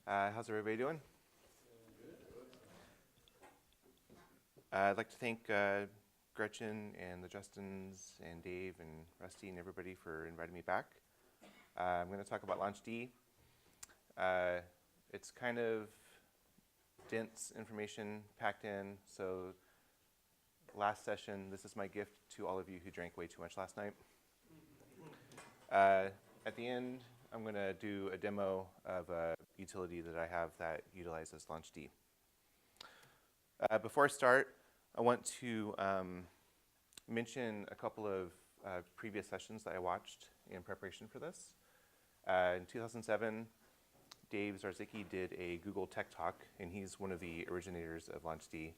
How's everybody doing? I'd like to thank Gretchen and the Justins and Dave and Rusty and everybody for inviting me back. I'm going to talk about Launch D. It's kind of dense information packed in, so last session, this is my gift to all of you who drank way too much last night. At the end, I'm going to do a demo of a utility that I have that utilizes Launch D. Before I start, I want to mention a couple of previous sessions that I watched in preparation for this. In 2007, Dave Zarzicki did a Google Tech Talk, and he's one of the originators of Launch D.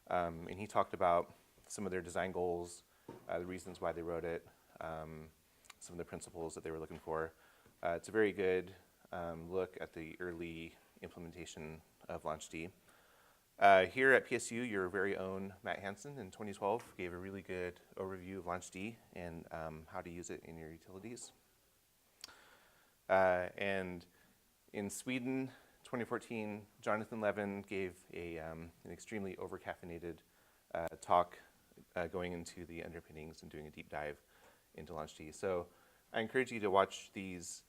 And he talked about some of their design goals, the reasons why they wrote it, some of the principles that they were looking for. It's a very good look at the early implementation of Launch D. Here at PSU, your very own Matt Hansen in 2012 gave a really good overview of Launch D and how to use it in your utilities. And in Sweden, 2014, Jonathan Levin gave an extremely over-caffeinated talk going into the underpinnings and doing a deep dive into Launch D. So I encourage you to watch these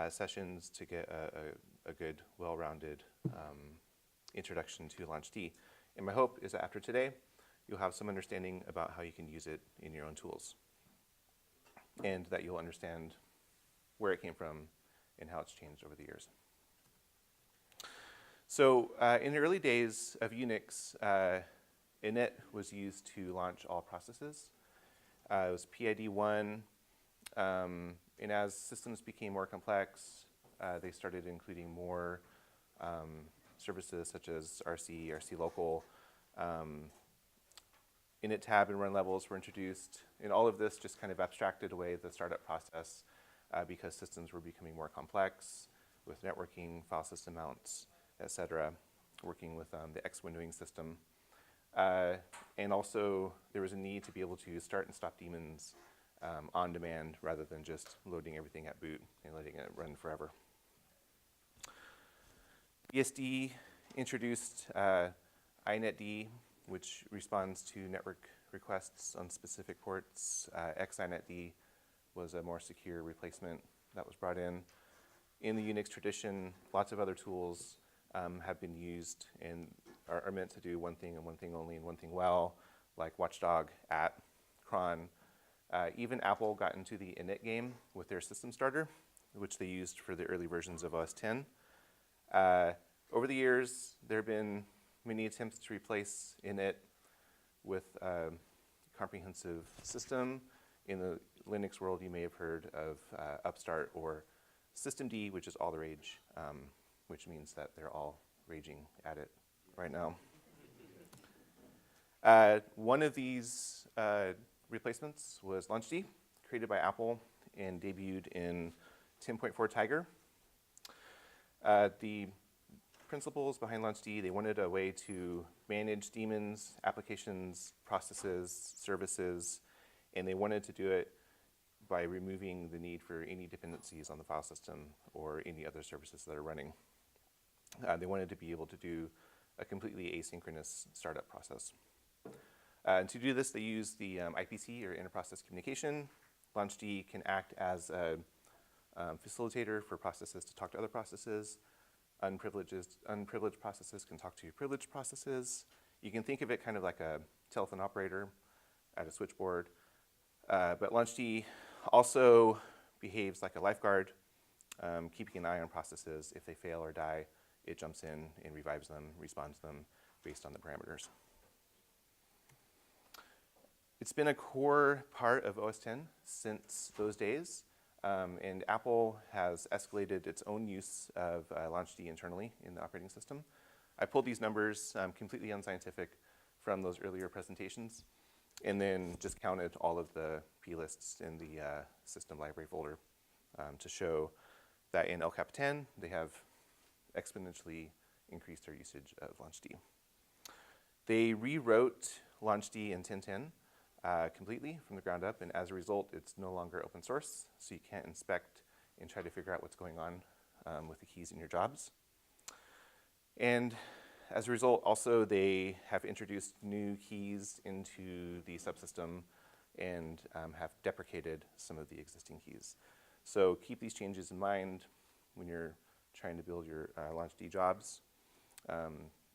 sessions to get a good, well-rounded introduction to Launch D. And my hope is that after today, you'll have some understanding about how you can use it in your own tools, and that you'll understand where it came from and how it's changed over the years. So in the early days of Unix, init was used to launch all processes. It was PID 1, and as systems became more complex, they started including more services such as RC, RC local. Init tab and run levels were introduced, and all of this just kind of abstracted away the startup process because systems were becoming more complex with networking, file system mounts, et cetera, working with the X windowing system. And also, there was a need to be able to start and stop daemons on demand rather than just loading everything at boot and letting it run forever. BSD introduced AInet D, which responds to network requests on specific ports. AInet D was a more secure replacement that was brought in. In the Unix tradition, lots of other tools have been used and are meant to do one thing and one thing only and one thing well, like Watchdog, cron. Even Apple got into the init game with their system starter, which they used for the early versions of OS X. Over the years, there have been many attempts to replace init with a comprehensive system. In the Linux world, you may have heard of Upstart or systemd, which is all the rage, which means that they're all raging at it right now. One of these replacements was Launch D, created by Apple and debuted in 10.4 Tiger. The principles behind Launch D, they wanted a way to manage daemons, applications, processes, services, and they wanted to do it by removing the need for any dependencies on the file system or any other services that are running. They wanted to be able to do a completely asynchronous startup process. And to do this, they use the IPC, or inter-process communication. Launch D can act as a facilitator for processes to talk to other processes. Unprivileged processes can talk to privileged processes. You can think of it kind of like a telephone operator at a switchboard. But Launch D also behaves like a lifeguard, keeping an eye on processes. If they fail or die, it jumps in and revives them, respawns them based on the parameters. It's been a core part of OS X since those days, and Apple has escalated its own use of Launch D internally in the operating system. I pulled these numbers, completely unscientific, from those earlier presentations, and then just counted all of the Plists in the system library folder to show that in LCAP 10, they have exponentially increased their usage of Launch D. They rewrote Launch D in 10.10 completely from the ground up, and as a result, it's no longer open source, so you can't inspect and try to figure out what's going on with the keys in your jobs. And as a result, also they have introduced new keys into the subsystem and have deprecated some of the existing keys. So keep these changes in mind when you're trying to build your LaunchD jobs,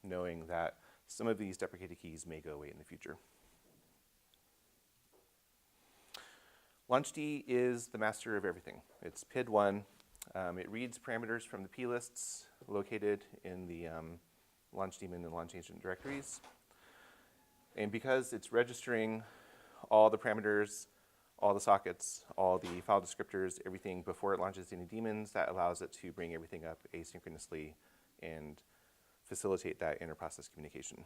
knowing that some of these deprecated keys may go away in the future. LaunchD is the master of everything. It's PID1. It reads parameters from the Plists located in the launch daemon and launch agent directories. And because it's registering all the parameters, all the sockets, all the file descriptors, everything before it launches any daemons, that allows it to bring everything up asynchronously and facilitate that inter-process communication.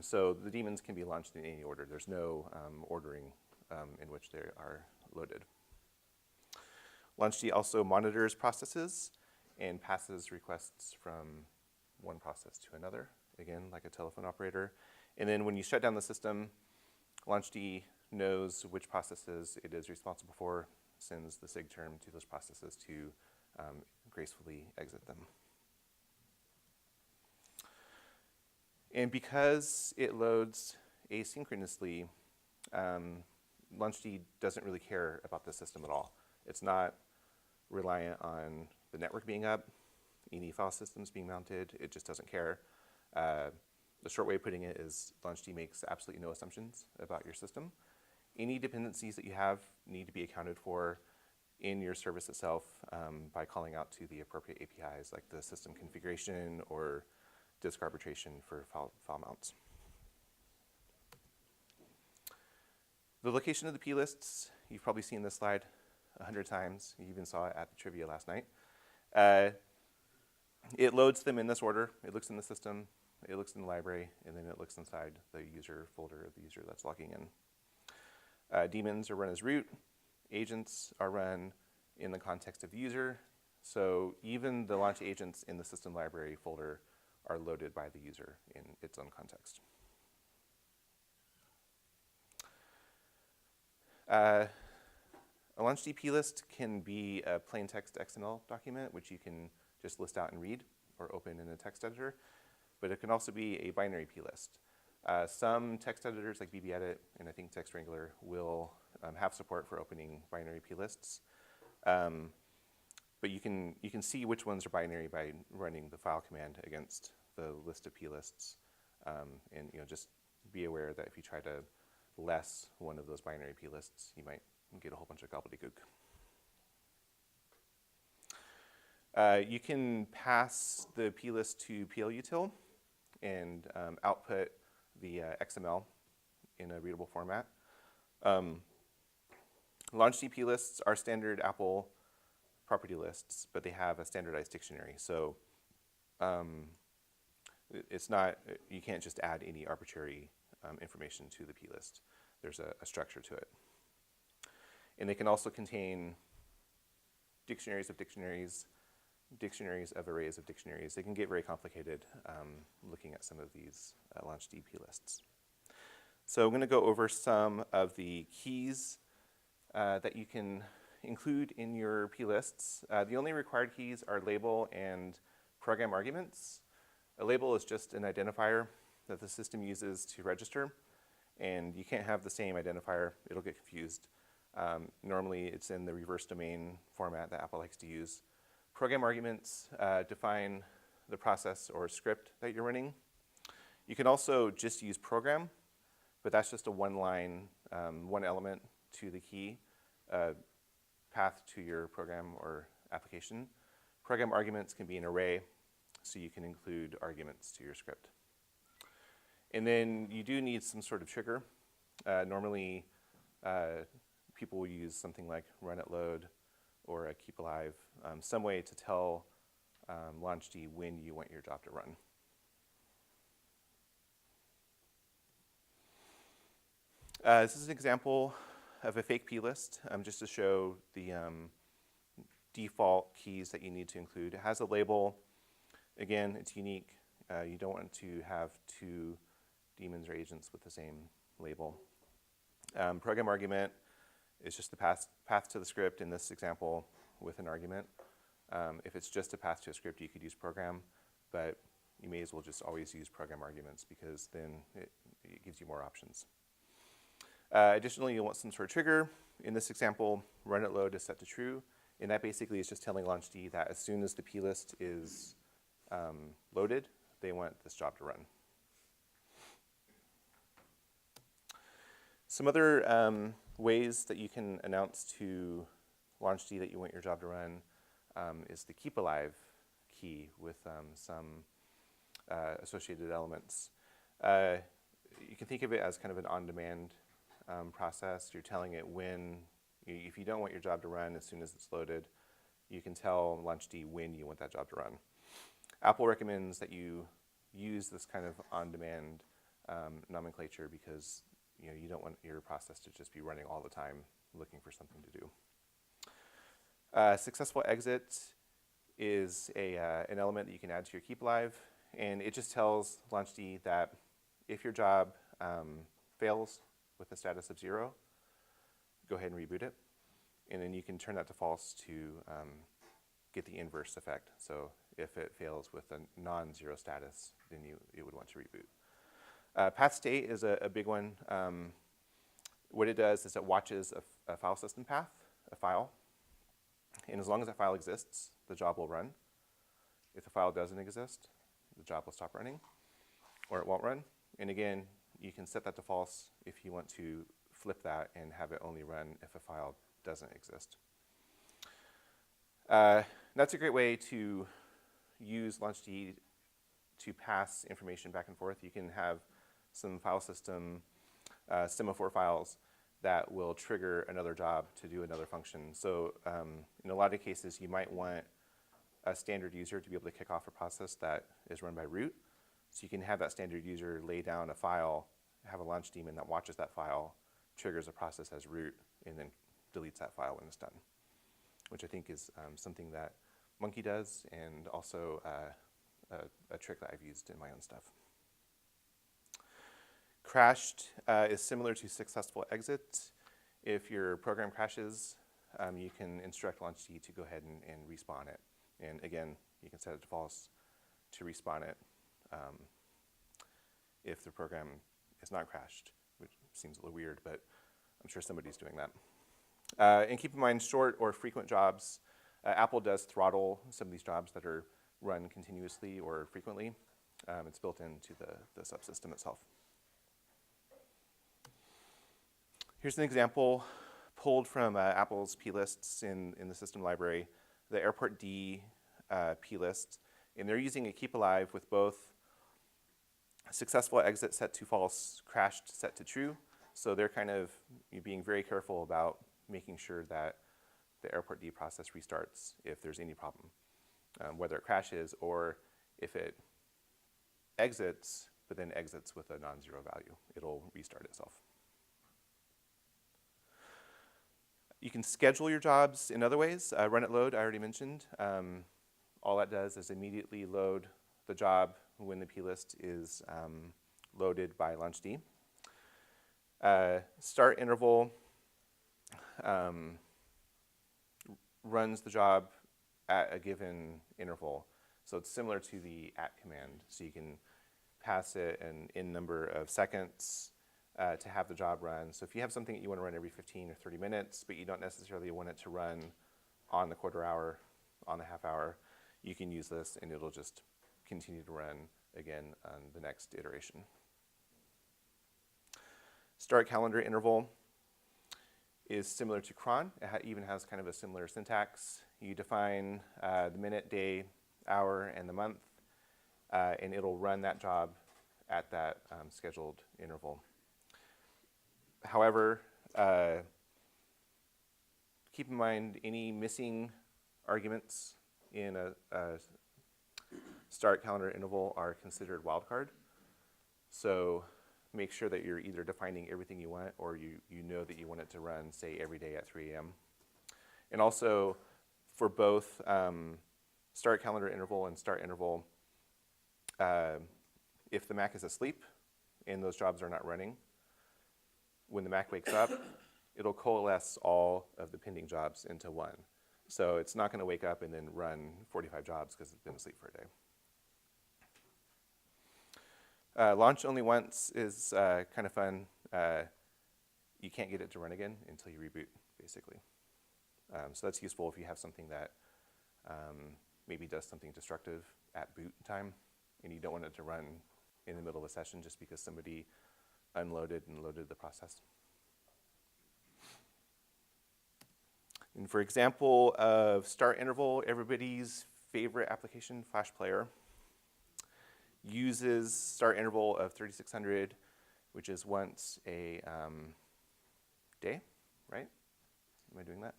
So the daemons can be launched in any order. There's no ordering in which they are loaded. LaunchD also monitors processes and passes requests from one process to another, again, like a telephone operator. And then when you shut down the system, LaunchD knows which processes it is responsible for, sends the SIG term to those processes to gracefully exit them. And because it loads asynchronously, LaunchD doesn't really care about the system at all. It's not reliant on the network being up, any file systems being mounted. It just doesn't care. The short way of putting it is LaunchD makes absolutely no assumptions about your system. Any dependencies that you have need to be accounted for in your service itself by calling out to the appropriate APIs, like the system configuration or disk arbitration for file mounts. The location of the Plists, you've probably seen this slide 100 times. You even saw it at the trivia last night. It loads them in this order. It looks in the system, it looks in the library, and then it looks inside the user folder of the user that's logging in. Daemons are run as root. Agents are run in the context of the user. So even the launch agents in the system library folder are loaded by the user in its own context. A LaunchD plist can be a plain text XML document, which you can just list out and read or open in a text editor, but it can also be a binary plist. Some text editors like BBEdit and I think Text Wrangler will have support for opening binary plists. But you can see which ones are binary by running the file command against the list of plists, and just be aware that if you try to less one of those binary plists, you might get a whole bunch of gobbledygook. You can pass the plist to plutil and output the XML in a readable format. LaunchD plists are standard Apple property lists, but they have a standardized dictionary. So it's not, you can't just add any arbitrary information to the plist. There's a structure to it. And they can also contain dictionaries of dictionaries, dictionaries of arrays of dictionaries. They can get very complicated looking at some of these LaunchD plists. So I'm going to go over some of the keys that you can include in your plists. The only required keys are label and program arguments. A label is just an identifier that the system uses to register, and you can't have the same identifier. It'll get confused. Normally, it's in the reverse domain format that Apple likes to use. Program arguments define the process or script that you're running. You can also just use program, but that's just a one-line, one element to the key path to your program or application. Program arguments can be an array, so you can include arguments to your script. And then you do need some sort of trigger. Normally, people will use something like run at load or a Keepalive, some way to tell LaunchD when you want your job to run. This is an example of a fake plist, just to show the default keys that you need to include. It has a label. Again, it's unique. You don't want to have two daemons or agents with the same label. Program argument is just the path to the script in this example with an argument. If it's just a path to a script, you could use program, but you may as well just always use program arguments because then it gives you more options. Additionally, you'll want some sort of trigger. In this example, run it load is set to true, and that basically is just telling LaunchD that as soon as the plist is loaded, they want this job to run. Some other ways that you can announce to LaunchD that you want your job to run is the Keepalive key with some associated elements. You can think of it as kind of an on-demand process. You're telling it when, if you don't want your job to run as soon as it's loaded, you can tell LaunchD when you want that job to run. Apple recommends that you use this kind of on-demand nomenclature because you don't want your process to just be running all the time looking for something to do. Successful exit is an element that you can add to your Keepalive, and it just tells LaunchD that if your job fails with a status of 0, go ahead and reboot it, and then you can turn that to false to get the inverse effect. So if it fails with a non-0 status, then you would want to reboot. Path state is a big one. What it does is it watches a file system path, a file, and as long as that file exists, the job will run. If the file doesn't exist, the job will stop running, or it won't run. And again, you can set that to false if you want to flip that and have it only run if a file doesn't exist. That's a great way to use LaunchD to pass information back and forth. You can have some file system semaphore files that will trigger another job to do another function. So in a lot of cases, you might want a standard user to be able to kick off a process that is run by root. So you can have that standard user lay down a file, have a launch daemon that watches that file, triggers a process as root, and then deletes that file when it's done, which I think is something that Monkey does, and also a trick that I've used in my own stuff. Crashed is similar to successful exit. If your program crashes, you can instruct LaunchD to go ahead and respawn it. And again, you can set it to false to respawn it if the program is not crashed, which seems a little weird, but I'm sure somebody's doing that. And keep in mind, short or frequent jobs. Apple does throttle some of these jobs that are run continuously or frequently. It's built into the subsystem itself. Here's an example pulled from Apple's Plists in the system library, the Airport D Plist, and they're using a Keepalive with both successful exit set to false, crashed set to true. So they're kind of being very careful about making sure that the Airport D process restarts if there's any problem, whether it crashes or if it exits, but then exits with a non-zero value. It'll restart itself. You can schedule your jobs in other ways. Run it load, I already mentioned. All that does is immediately load the job when the plist is loaded by LaunchD. Start interval runs the job at a given interval. So it's similar to the at command. So you can pass it an in number of seconds to have the job run. So if you have something that you want to run every 15 or 30 minutes, but you don't necessarily want it to run on the quarter hour, on the half hour, you can use this and it'll just continue to run again on the next iteration. Start calendar interval is similar to cron. It even has kind of a similar syntax. You define the minute, day, hour, and the month, and it'll run that job at that scheduled interval. However, keep in mind any missing arguments in a start calendar interval are considered wildcard. So make sure that you're either defining everything you want or you know that you want it to run, say, every day at 3 a.m. And also, for both start calendar interval and start interval, if the Mac is asleep and those jobs are not running, when the Mac wakes up, it'll coalesce all of the pending jobs into one. So it's not going to wake up and then run 45 jobs because it's been asleep for a day. Launch only once is kind of fun. You can't get it to run again until you reboot, basically. So that's useful if you have something that maybe does something destructive at boot time, and you don't want it to run in the middle of a session just because somebody unloaded and loaded the process. And for example of start interval, everybody's favorite application, Flash Player, uses start interval of 3600, which is once a day, right? Am I doing that?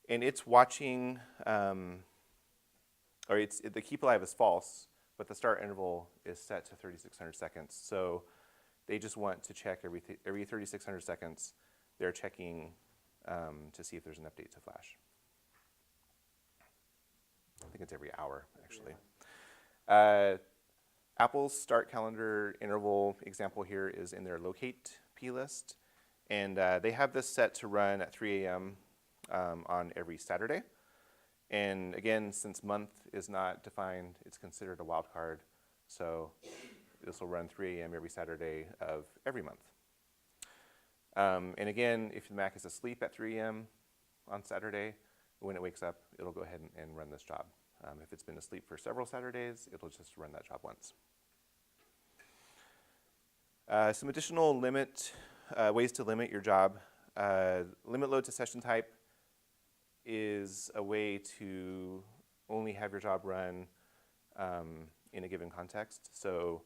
And it's watching, the Keepalive is false, but the start interval is set to 3600 seconds. So they just want to check every 3600 seconds. They're checking to see if there's an update to Flash. I think it's every hour, actually. Yeah. Apple's start calendar interval example here is in their locate plist. And they have this set to run at 3 a.m. On every Saturday. And again, since month is not defined, it's considered a wildcard. So this will run 3 a.m. every Saturday of every month. And again, if the Mac is asleep at 3 a.m. on Saturday, when it wakes up, it'll go ahead and run this job. If it's been asleep for several Saturdays, it'll just run that job once. Some additional ways to limit your job. Limit load to session type is a way to only have your job run in a given context. So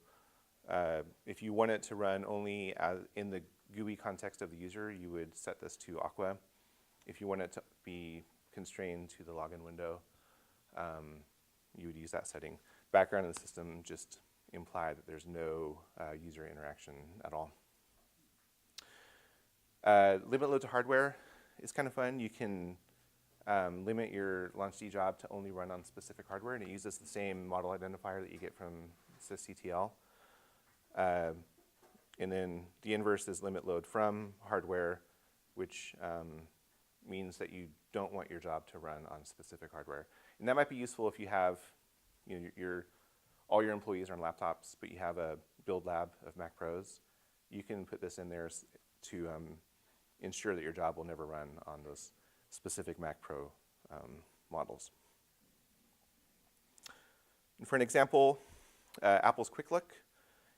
if you want it to run only in the GUI context of the user, you would set this to Aqua. If you want it to be constrained to the login window, you would use that setting. Background of the system just imply that there's no user interaction at all. Limit load to hardware is kind of fun. You can limit your launchd job to only run on specific hardware, and it uses the same model identifier that you get from sysctl. And then the inverse is limit load from hardware, which means that you don't want your job to run on specific hardware. And that might be useful if you have, all your employees are on laptops, but you have a build lab of Mac Pros. You can put this in there to ensure that your job will never run on those specific Mac Pro models. And for an example, Apple's Quick Look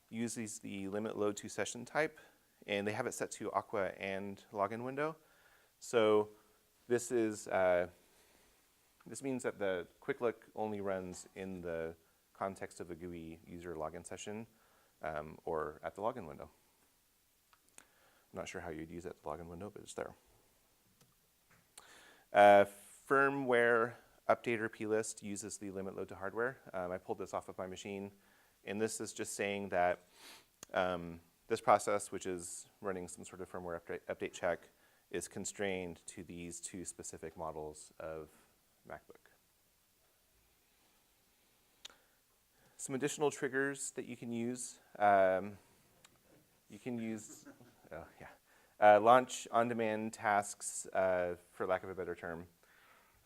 uses the limit load to session type, and they have it set to Aqua and login window. So this means that the Quick Look only runs in the context of a GUI user login session or at the login window. I'm not sure how you'd use it at the login window, but it's there. Firmware Updater plist uses the limit load to hardware. I pulled this off of my machine, and this is just saying that this process, which is running some sort of firmware update check, is constrained to these two specific models of MacBook. Some additional triggers that you can use. Launch on-demand tasks, for lack of a better term.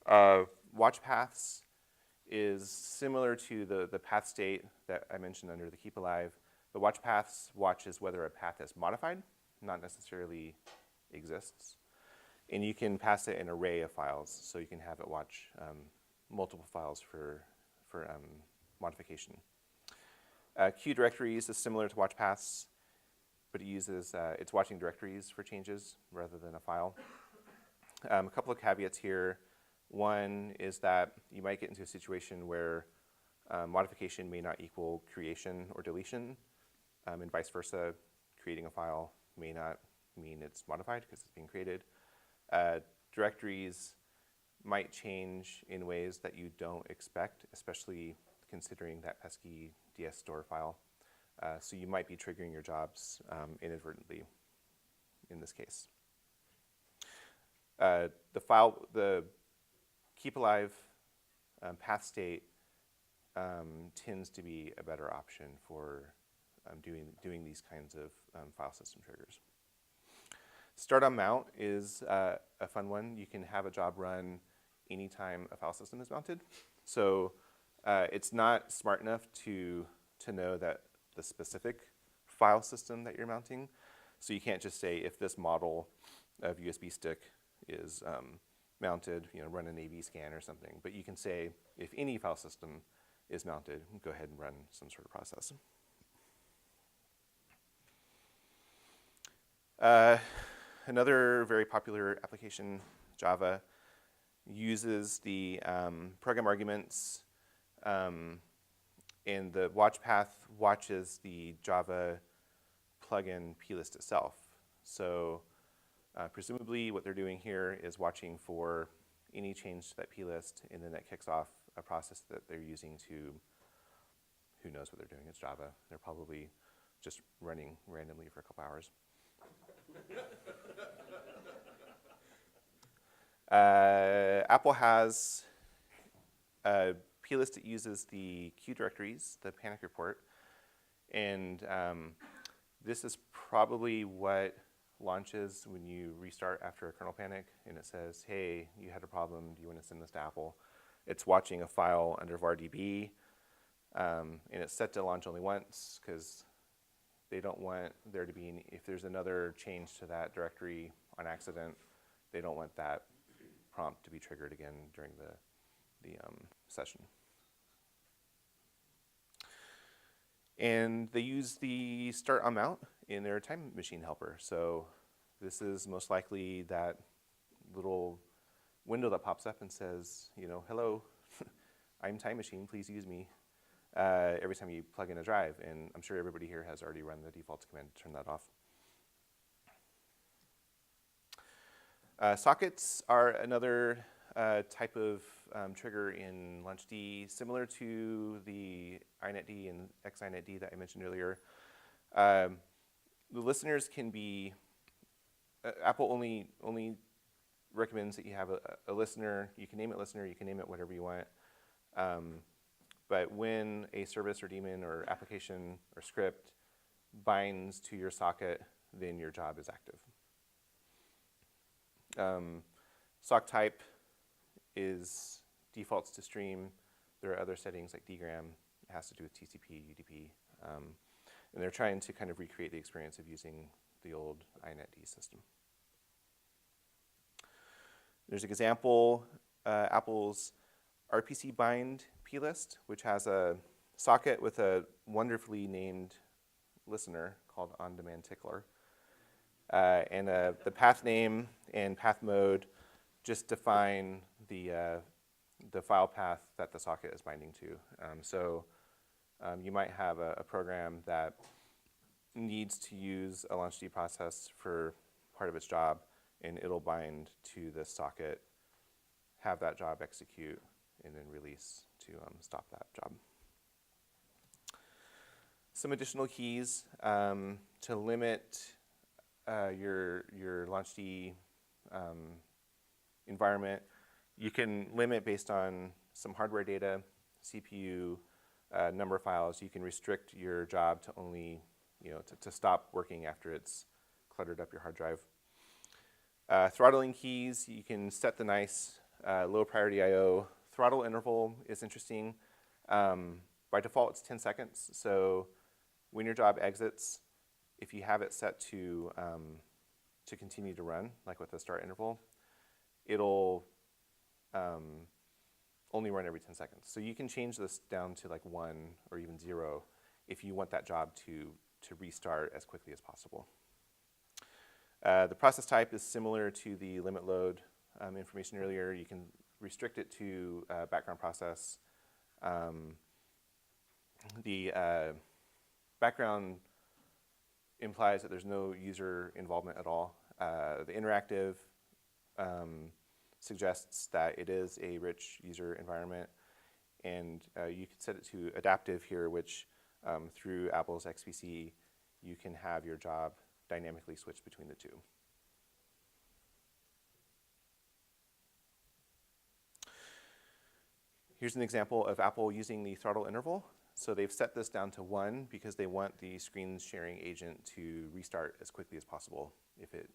WatchPaths is similar to the path state that I mentioned under the Keepalive. The WatchPaths watches whether a path is modified, not necessarily exists. And you can pass it an array of files, so you can have it watch multiple files for modification. Q directories is similar to WatchPaths, but it uses, it's watching directories for changes rather than a file. A couple of caveats here. One is that you might get into a situation where modification may not equal creation or deletion, and vice versa. Creating a file may not mean it's modified because it's being created. Directories might change in ways that you don't expect, especially considering that pesky DS store file. So you might be triggering your jobs inadvertently in this case. The Keepalive path state tends to be a better option for doing these kinds of file system triggers. Start on mount is a fun one. You can have a job run anytime a file system is mounted. So it's not smart enough to know that the specific file system that you're mounting. So you can't just say if this model of USB stick is mounted, run an AV scan or something. But you can say if any file system is mounted, go ahead and run some sort of process. Another very popular application, Java, uses the program arguments, and the WatchPath watches the Java plugin Plist itself. So presumably what they're doing here is watching for any change to that plist, and then that kicks off a process that they're using to, who knows what they're doing, it's Java. They're probably just running randomly for a couple hours. Apple has a plist that uses the Q directories, the panic report, and this is probably what launches when you restart after a kernel panic, and it says, hey, you had a problem, do you want to send this to Apple? It's watching a file under VARDB, and it's set to launch only once, because they don't want there to be, if there's another change to that directory on accident, they don't want that prompt to be triggered again during the session. And they use the start on mount in their time machine helper. So this is most likely that little window that pops up and says, hello, I'm time machine, please use me. Every time you plug in a drive, and I'm sure everybody here has already run the defaults command to turn that off. Sockets are another type of trigger in LaunchD, similar to the AInet D and AInet D that I mentioned earlier. The listeners can be, Apple only recommends that you have a listener. You can name it listener, you can name it whatever you want. But when a service or daemon or application or script binds to your socket, then your job is active. Sock type is defaults to stream. There are other settings like dgram. It has to do with TCP, UDP. And they're trying to kind of recreate the experience of using the old AInet D system. There's an example, Apple's RPC bind plist, which has a socket with a wonderfully named listener called on-demand tickler. And the path name and path mode just define the file path that the socket is binding to. So you might have a program that needs to use a LaunchD process for part of its job, and it'll bind to this socket, have that job execute, and then release to stop that job. Some additional keys to limit your LaunchD environment. You can limit based on some hardware data, CPU, number of files. You can restrict your job to only, to stop working after it's cluttered up your hard drive. Throttling keys, you can set the nice low priority I/O. Throttle interval is interesting. By default, it's 10 seconds. So when your job exits, if you have it set to continue to run, like with the start interval, it'll only run every 10 seconds. So you can change this down to like 1 or even 0 if you want that job to restart as quickly as possible. The process type is similar to the limit load information earlier. You can restrict it to background process. The background implies that there's no user involvement at all. The interactive suggests that it is a rich user environment, and you can set it to adaptive here, which through Apple's XPC, you can have your job dynamically switch between the two. Here's an example of Apple using the throttle interval. So they've set this down to 1 because they want the screen sharing agent to restart as quickly as possible if it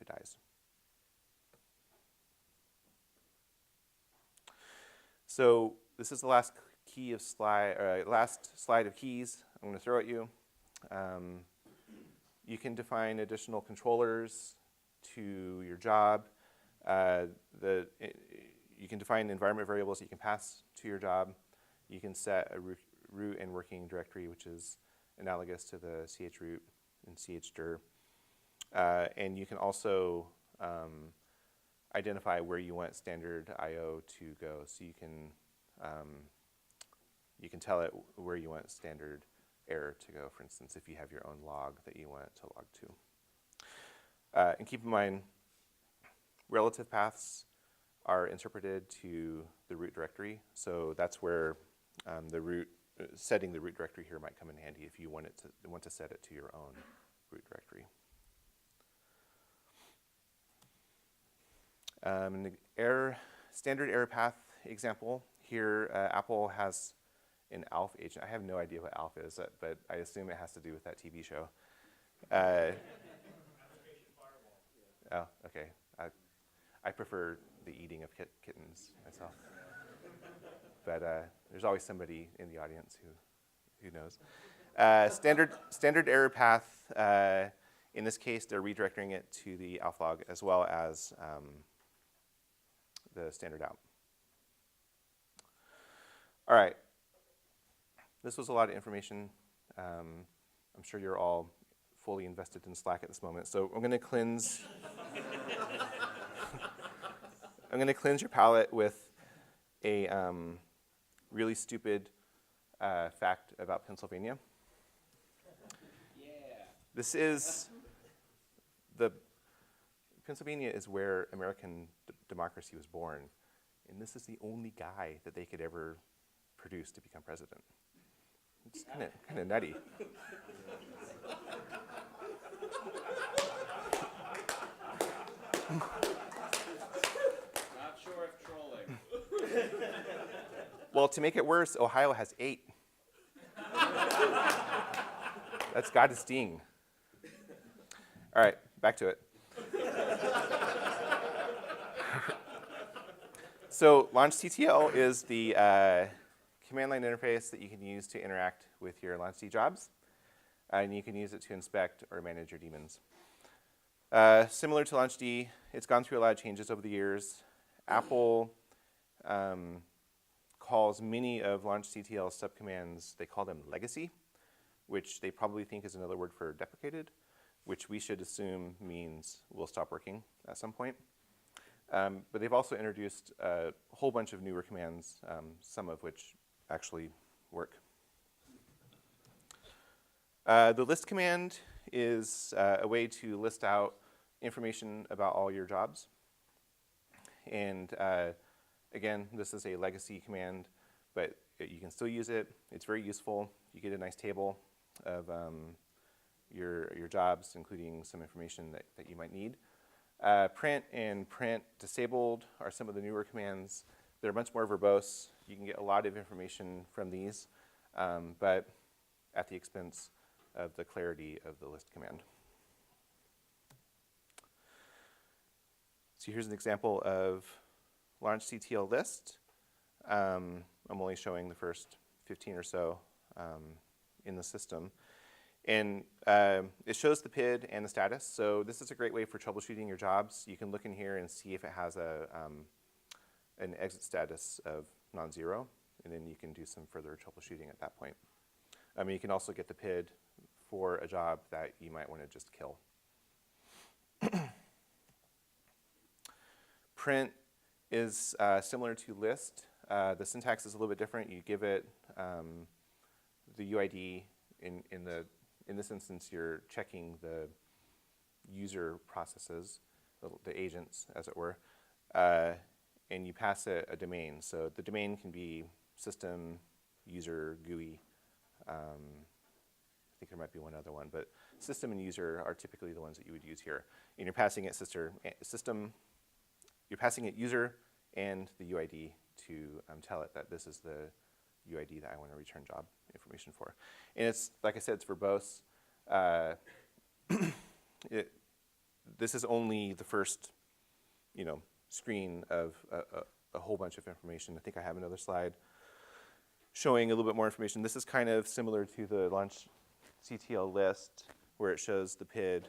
dies. So this is the last slide of keys I'm going to throw at you. You can define additional controllers to your job. You can define environment variables that you can pass to your job. You can set a root and working directory, which is analogous to the chroot and chdir. And you can also identify where you want standard I/O to go. So you can tell it where you want standard error to go, for instance, if you have your own log that you want it to log to. And keep in mind, relative paths are interpreted to the root directory. So that's where setting the root directory here might come in handy if you want to set it to your own root directory. In the standard error path example here, Apple has an ALF agent. I have no idea what ALF is, but I assume it has to do with that TV show. Oh, okay. I prefer the eating of kittens myself. But there's always somebody in the audience who knows. Standard error path, in this case, they're redirecting it to the ALF log as well as the standard out. All right. This was a lot of information. I'm sure you're all fully invested in Slack at this moment. So I'm going to cleanse. I'm going to cleanse your palate with a really stupid fact about Pennsylvania. Yeah. Pennsylvania is where American democracy was born, and this is the only guy that they could ever produce to become president. It's kind of nutty. Not sure if trolling. Well, to make it worse, Ohio has 8. That's got to sting. All right, back to it. So launchttl is the command line interface that you can use to interact with your launchd jobs. And you can use it to inspect or manage your daemons. Similar to launchd, it's gone through a lot of changes over the years. Apple calls many of launchttl subcommands, they call them legacy, which they probably think is another word for deprecated, which we should assume means will stop working at some point. But they've also introduced a whole bunch of newer commands, some of which actually work. The list command is a way to list out information about all your jobs. And again, this is a legacy command, but you can still use it. It's very useful. You get a nice table of your jobs, including some information that you might need. Print and print disabled are some of the newer commands. They're much more verbose. You can get a lot of information from these, but at the expense of the clarity of the list command. So here's an example of launchttl list. I'm only showing the first 15 or so in the system. And it shows the PID and the status. So this is a great way for troubleshooting your jobs. You can look in here and see if it has an exit status of non-zero, and then you can do some further troubleshooting at that point. You can also get the PID for a job that you might want to just kill. Print is similar to list. The syntax is a little bit different. You give it the UID. In this instance, you're checking the user processes, the agents, as it were, and you pass it a domain. So the domain can be system, user, GUI. I think there might be one other one, but system and user are typically the ones that you would use here. And you're passing it you're passing it user and the UID to tell it that this is the UID that I want to return job information for. And it's, like I said, it's verbose. This is only the first, screen of a whole bunch of information. I think I have another slide showing a little bit more information. This is kind of similar to the launch CTL list, where it shows the PID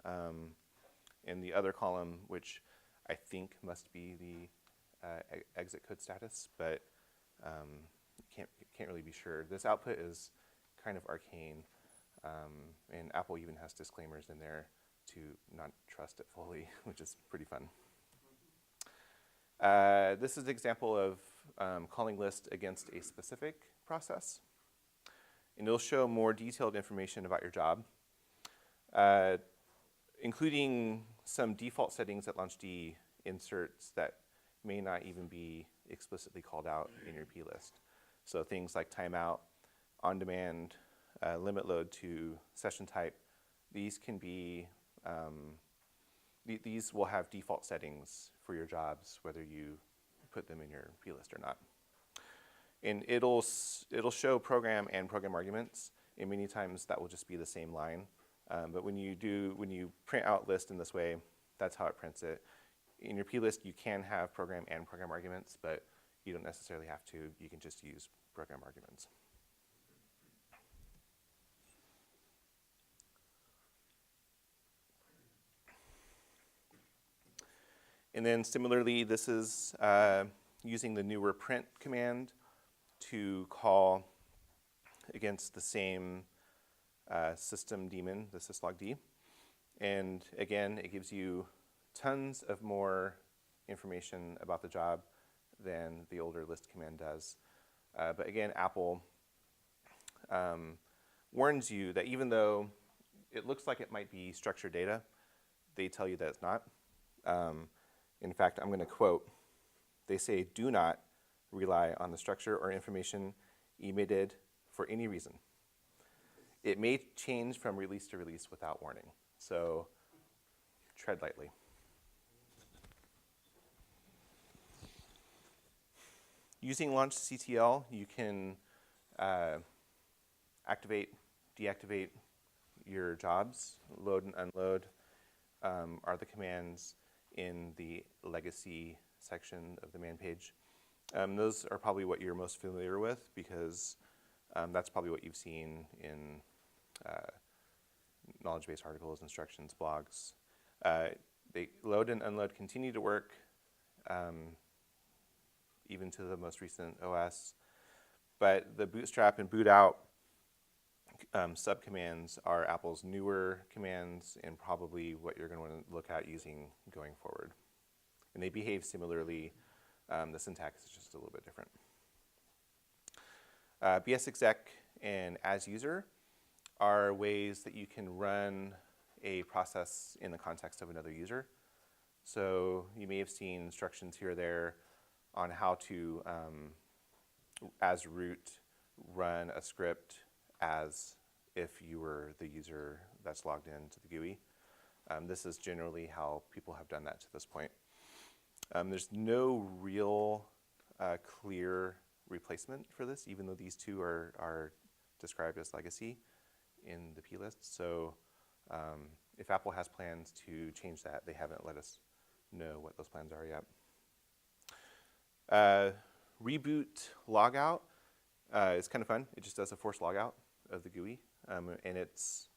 and the other column, which I think must be the exit code status, but can't really be sure. This output is kind of arcane, and Apple even has disclaimers in there to not trust it fully, which is pretty fun. This is an example of calling list against a specific process. And it'll show more detailed information about your job, including some default settings that LaunchD inserts that may not even be explicitly called out in your plist. So things like timeout, on-demand, limit load to session type, these can be, these will have default settings for your jobs, whether you put them in your plist or not. And it'll show program and program arguments, and many times that will just be the same line. But when you print out list in this way, that's how it prints it. In your plist, you can have program and program arguments, but you don't necessarily have to. You can just use program arguments. And then similarly, this is using the newer print command to call against the same system daemon, the syslogd. And again, it gives you tons of more information about the job than the older list command does. But again, Apple warns you that even though it looks like it might be structured data, they tell you that it's not. In fact, I'm going to quote, they say, do not rely on the structure or information emitted for any reason. It may change from release to release without warning. So tread lightly. Using launchctl, you can activate, deactivate your jobs. Load and unload are the commands in the legacy section of the man page. Those are probably what you're most familiar with because that's probably what you've seen in knowledge base articles, instructions, blogs. They load and unload continue to work even to the most recent OS. But the bootstrap and bootout subcommands are Apple's newer commands and probably what you're going to want to look at using going forward. And they behave similarly. The syntax is just a little bit different. bsexec and as-user are ways that you can run a process in the context of another user. So you may have seen instructions here or there on how to, as root, run a script as if you were the user that's logged into the GUI. This is generally how people have done that to this point. There's no real clear replacement for this, even though these two are described as legacy in the plist. So if Apple has plans to change that, they haven't let us know what those plans are yet. Reboot logout is kind of fun. It just does a forced logout of the GUI, and it's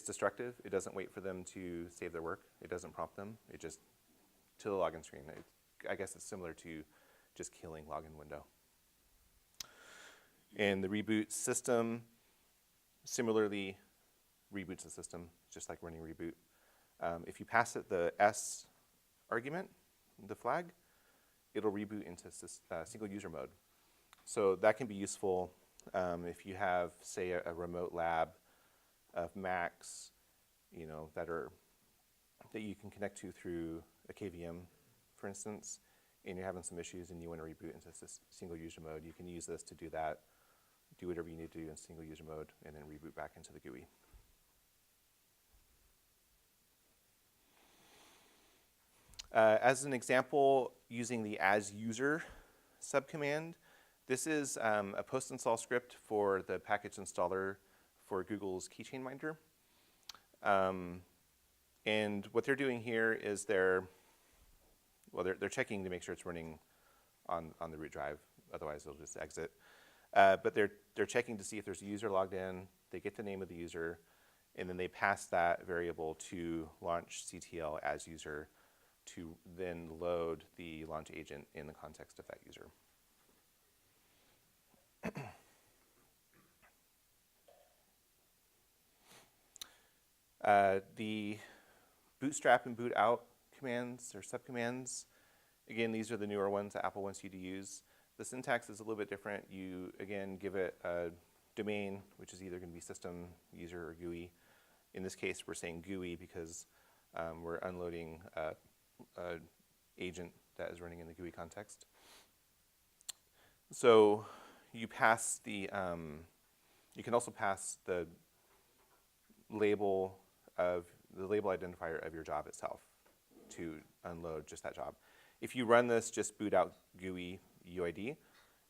destructive. It doesn't wait for them to save their work. It doesn't prompt them. It just, to the login screen. I guess it's similar to just killing login window. And the reboot system similarly reboots the system, just like running reboot. If you pass it the S argument, the flag, it'll reboot into single user mode. So that can be useful if you have, say, a remote lab of Macs, that you can connect to through a KVM, for instance, and you're having some issues and you want to reboot into single user mode. You can use this to do that, do whatever you need to do in single user mode, and then reboot back into the GUI. As an example, using the as user subcommand, This is a post-install script for the package installer for Google's Keychain Minder. And what they're doing here is they're checking to make sure it's running on the root drive. Otherwise, it'll just exit. But they're checking to see if there's a user logged in. They get the name of the user, and then they pass that variable to launch CTL as user to then load the launch agent in the context of that user. The bootstrap and bootout commands or subcommands, again, these are the newer ones that Apple wants you to use. The syntax is a little bit different. You, again, give it a domain, which is either going to be system, user, or GUI. In this case, we're saying GUI because we're unloading an agent that is running in the GUI context. So you pass the, you can also pass the label identifier of your job itself to unload just that job. If you run this just boot out GUI UID,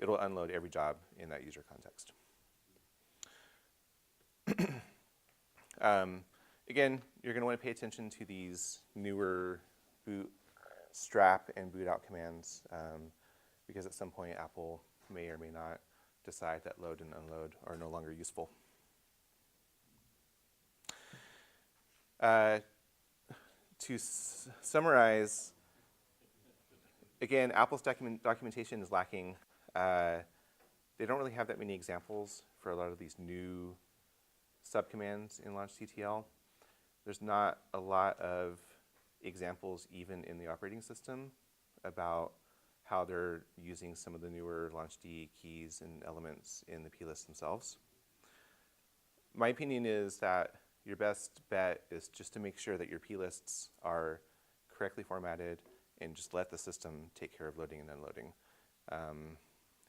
it'll unload every job in that user context. Again, you're going to want to pay attention to these newer bootstrap and bootout commands because at some point Apple may or may not decide that load and unload are no longer useful. To summarize, again, Apple's documentation is lacking. They don't really have that many examples for a lot of these new subcommands in launchctl. There's not a lot of examples even in the operating system about how they're using some of the newer launchd keys and elements in the Plist themselves. My opinion is that your best bet is just to make sure that your Plists are correctly formatted and just let the system take care of loading and unloading.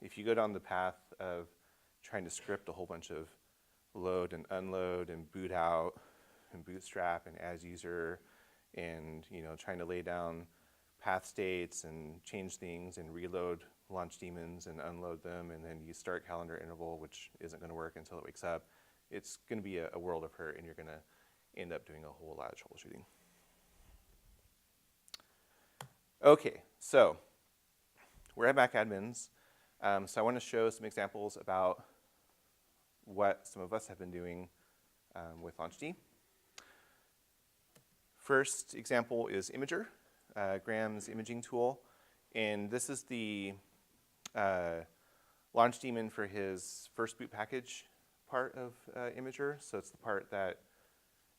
If you go down the path of trying to script a whole bunch of load and unload and boot out and bootstrap and as user and trying to lay down path states and change things and reload launch daemons and unload them and then you start calendar interval, which isn't going to work until it wakes up, it's going to be a world of hurt and you're going to end up doing a whole lot of troubleshooting. Okay, so we're at Mac admins. So I want to show some examples about what some of us have been doing with launchd. First example is Imager, Graham's imaging tool. And this is the launch daemon for his first boot package part of Imager. So it's the part that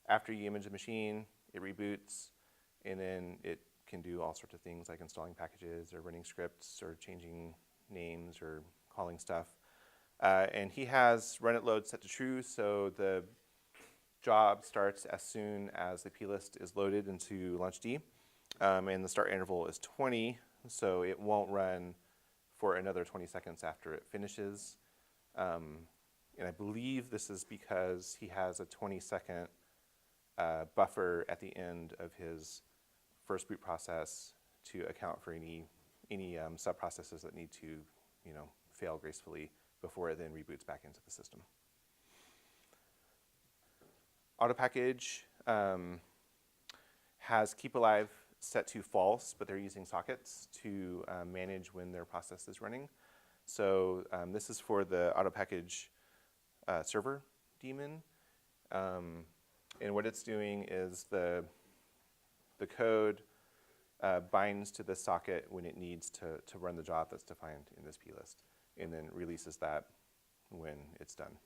after you image a machine, it reboots, and then it can do all sorts of things like installing packages or running scripts or changing names or calling stuff. And he has run it load set to true, so the job starts as soon as the plist is loaded into launchd. And the start interval is 20, so it won't run for another 20 seconds after it finishes. And I believe this is because he has a 20-second buffer at the end of his first boot process to account for any sub-processes that need to fail gracefully before it then reboots back into the system. AutoPackage has Keepalive set to false, but they're using sockets to manage when their process is running. So this is for the AutoPackage server daemon. And what it's doing is the code binds to the socket when it needs to run the job that's defined in this plist, and then releases that when it's done.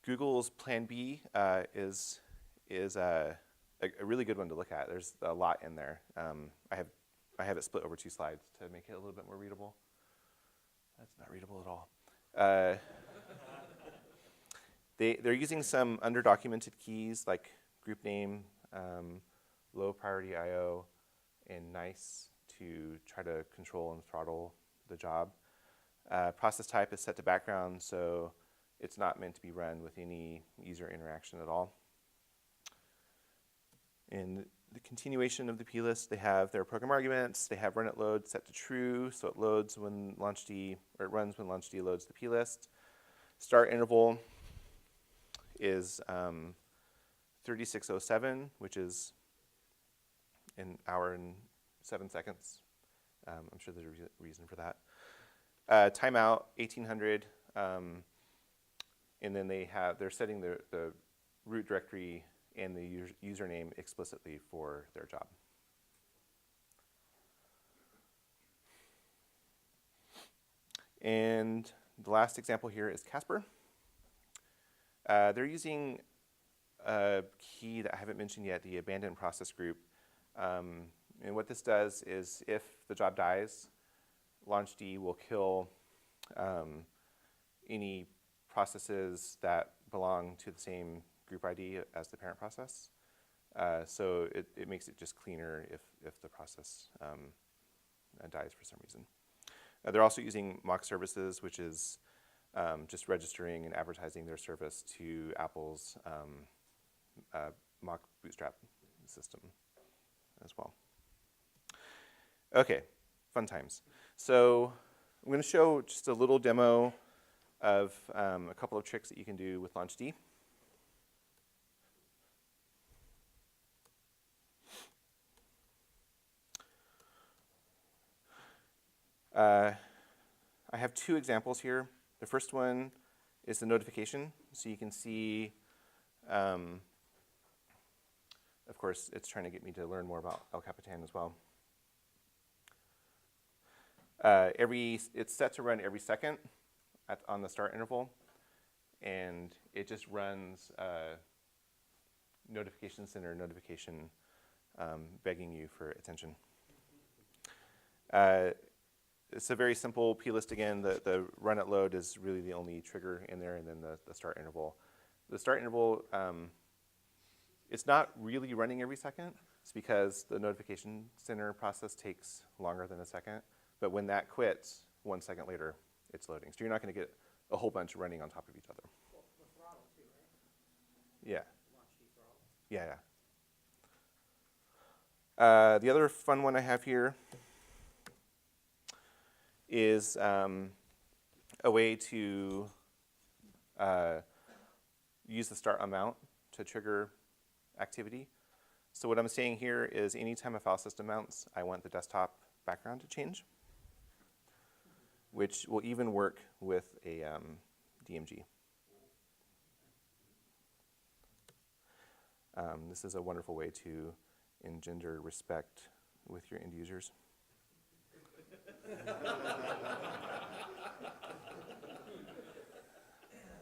Google's PlanB is a really good one to look at. There's a lot in there. I have it split over 2 slides to make it a little bit more readable. That's not readable at all. They're using some underdocumented keys like group name, low priority IO, and nice to try to control and throttle the job. Process type is set to background, so it's not meant to be run with any user interaction at all. And the continuation of the plist, they have their program arguments. They have run it load set to true, so it loads when launchd, or it runs when launchd loads the plist. Start interval is 3607, which is an hour and 7 seconds. I'm sure there's a reason for that. Timeout 1800, and then they're setting the root directory and the username explicitly for their job. And the last example here is Casper. They're using a key that I haven't mentioned yet, the abandoned process group. And what this does is if the job dies, launchd will kill any processes that belong to the same group ID as the parent process. So it makes it just cleaner if the process dies for some reason. They're also using mock services, which is just registering and advertising their service to Apple's mock bootstrap system as well. Okay, fun times. So I'm going to show just a little demo of a couple of tricks that you can do with launchd. I have two examples here. The first one is the notification. So you can see, of course, it's trying to get me to learn more about El Capitan as well. It's set to run every second on the start interval, and it just runs notification center notification begging you for attention. It's a very simple plist again. The run it load is really the only trigger in there, and then the start interval. The start interval, it's not really running every second. It's because the notification center process takes longer than a second. But when that quits, 1 second later, it's loading. So you're not going to get a whole bunch running on top of each other. Well, the throttle too, right? Yeah. Launch throttle. Yeah. The other fun one I have here is a way to use the start amount to trigger activity. So what I'm saying here is anytime a file system mounts, I want the desktop background to change, which will even work with a DMG. This is a wonderful way to engender respect with your end users.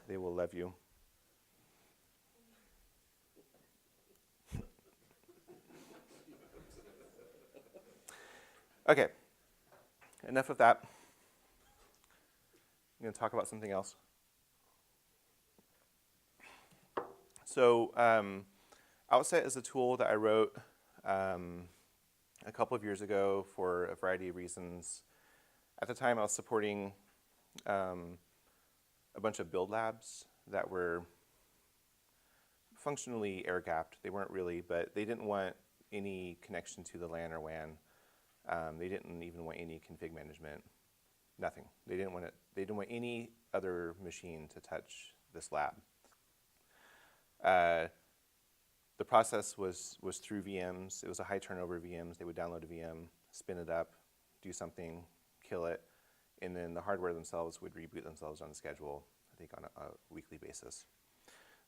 They will love you. Okay, enough of that. I'm going to talk about something else. So Outset is a tool that I wrote a couple of years ago for a variety of reasons. At the time, I was supporting a bunch of build labs that were functionally air-gapped. They weren't really, but they didn't want any connection to the LAN or WAN. They didn't even want any config management. Nothing. They didn't want it. They didn't want any other machine to touch this lab. The process was through VMs. It was a high turnover VMs. They would download a VM, spin it up, do something, kill it, and then the hardware themselves would reboot themselves on the schedule, I think on a weekly basis.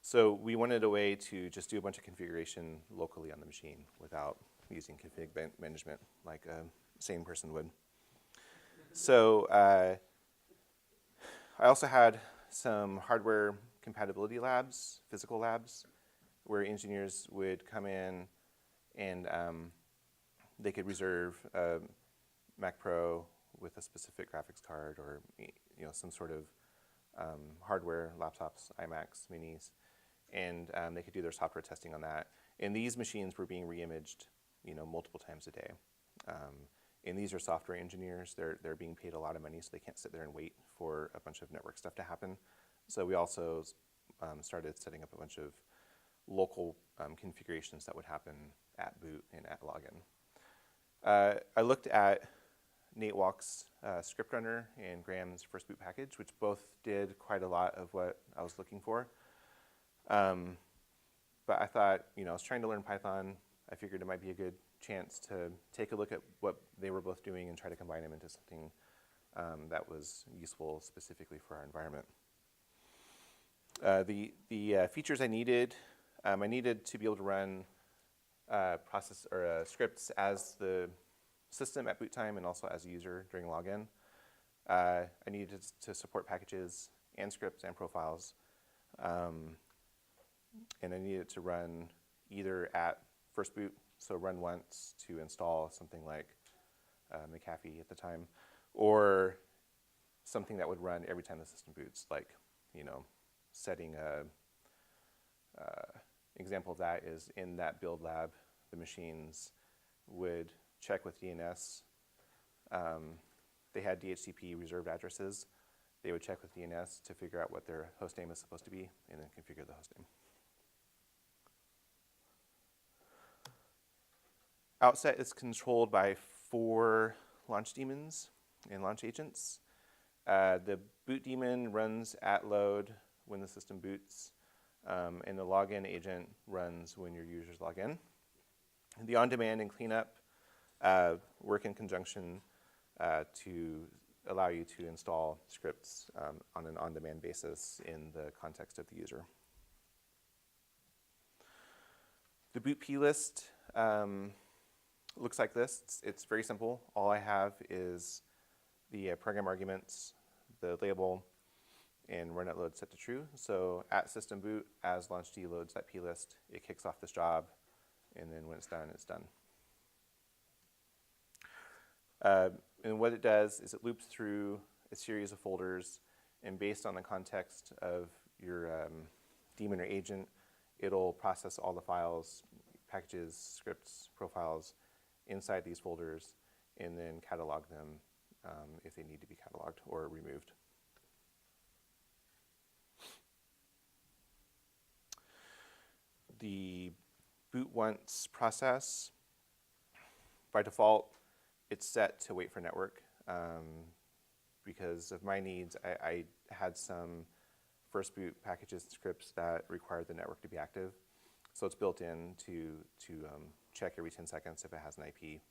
So we wanted a way to just do a bunch of configuration locally on the machine without using config management like a sane person would. So I also had some hardware compatibility labs, physical labs, where engineers would come in and they could reserve a Mac Pro with a specific graphics card or some sort of hardware, laptops, iMacs, minis, and they could do their software testing on that. And these machines were being re-imaged multiple times a day. And these are software engineers. They're being paid a lot of money, so they can't sit there and wait for a bunch of network stuff to happen. So we also started setting up a bunch of local configurations that would happen @boot and @login. I looked at Nate Walk's script runner and Graham's first boot package, which both did quite a lot of what I was looking for. But I thought, I was trying to learn Python. I figured it might be a good chance to take a look at what they were both doing and try to combine them into something that was useful specifically for our environment. The features I needed to be able to run scripts as the system at boot time and also as a user during login. I needed to support packages and scripts and profiles. And I needed to run either at first boot, so run once to install something like McAfee at the time, or something that would run every time the system boots, like, setting a example of that is in that build lab, the machines would check with DNS. They had DHCP reserved addresses. They would check with DNS to figure out what their host name is supposed to be and then configure the host name. Outset is controlled by 4 launch daemons and launch agents. The boot daemon runs at load when the system boots, and the login agent runs when your users log in. The on-demand and cleanup work in conjunction to allow you to install scripts on an on-demand basis in the context of the user. The boot plist looks like this. It's very simple. All I have is the program arguments, the label, and run at load set to true. So at system boot, as launch D loads that plist, it kicks off this job, and then when it's done, it's done. And what it does is it loops through a series of folders, and based on the context of your daemon or agent, it'll process all the files, packages, scripts, profiles inside these folders, and then catalog them if they need to be cataloged or removed. The boot once process, by default, it's set to wait for network. Because of my needs, I had some first boot packages and scripts that required the network to be active. So it's built in to check every 10 seconds if it has an IP.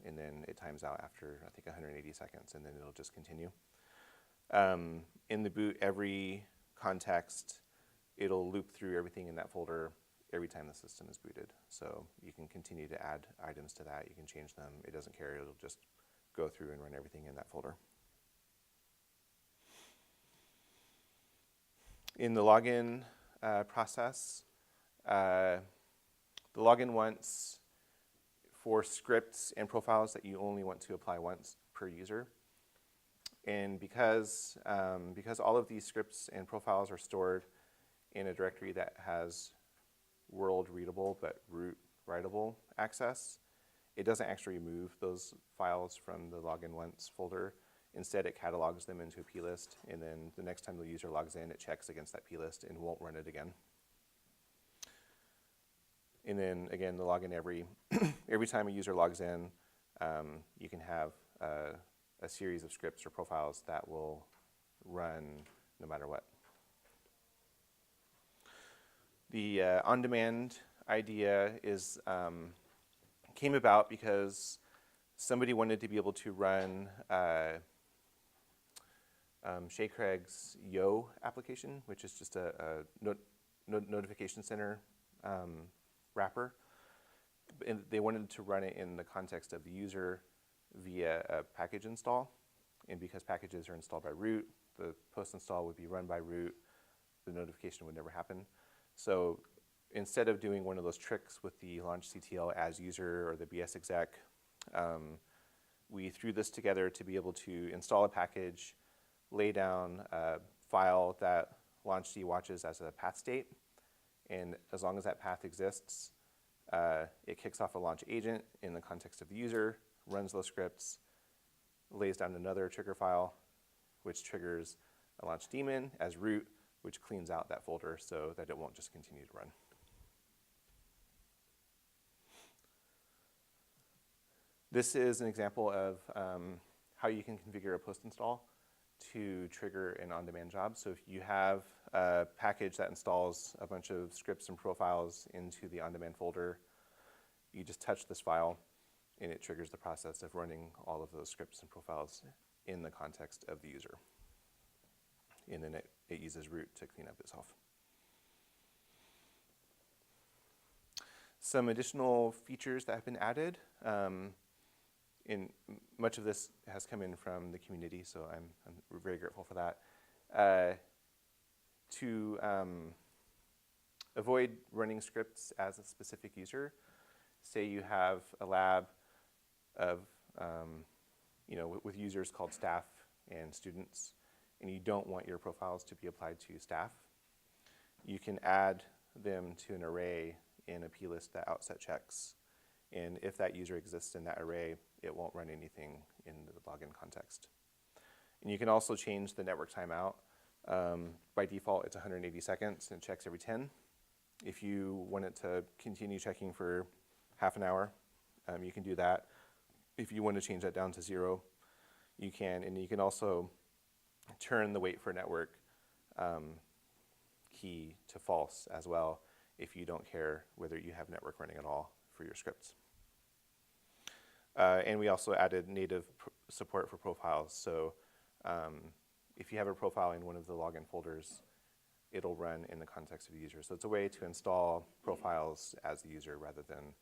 And then it times out after, I think, 180 seconds, and then it'll just continue. In the boot, every context, it'll loop through everything in that folder every time the system is booted. So you can continue to add items to that. You can change them. It doesn't care. It'll just go through and run everything in that folder. In the login process, the login once for scripts and profiles that you only want to apply once per user. And because all of these scripts and profiles are stored in a directory that has world readable but root writable access, it doesn't actually remove those files from the login once folder. Instead, it catalogs them into a plist, and then the next time the user logs in, it checks against that plist and won't run it again. And then again, the login every time a user logs in, you can have a series of scripts or profiles that will run no matter what. The on-demand idea came about because somebody wanted to be able to run Shay Craig's Yo application, which is just a notification center wrapper. And they wanted to run it in the context of the user via a package install. And because packages are installed by root, the post install would be run by root. The notification would never happen. So instead of doing one of those tricks with the launch CTL as user or the BS exec, we threw this together to be able to install a package, lay down a file that launchd watches as a path state, and as long as that path exists, it kicks off a launch agent in the context of the user, runs those scripts, lays down another trigger file, which triggers a launch daemon as root, which cleans out that folder so that it won't just continue to run. This is an example of how you can configure a Plist install to trigger an on-demand job. So if you have a package that installs a bunch of scripts and profiles into the on-demand folder, you just touch this file and it triggers the process of running all of those scripts and profiles in the context of the user. And then it uses root to clean up itself. Some additional features that have been added. Much of this has come in from the community, so I'm very grateful for that. To avoid running scripts as a specific user, say you have a lab of, with users called staff and students, and you don't want your profiles to be applied to staff, you can add them to an array in a plist that Outset checks. And if that user exists in that array, it won't run anything in the login context. And you can also change the network timeout. By default, it's 180 seconds and checks every 10. If you want it to continue checking for half an hour, you can do that. If you want to change that down to 0, you can. And you can also turn the wait for network key to false as well if you don't care whether you have network running at all for your scripts. And we also added native support for profiles. So if you have a profile in one of the login folders, it'll run in the context of the user. So it's a way to install profiles as the user rather than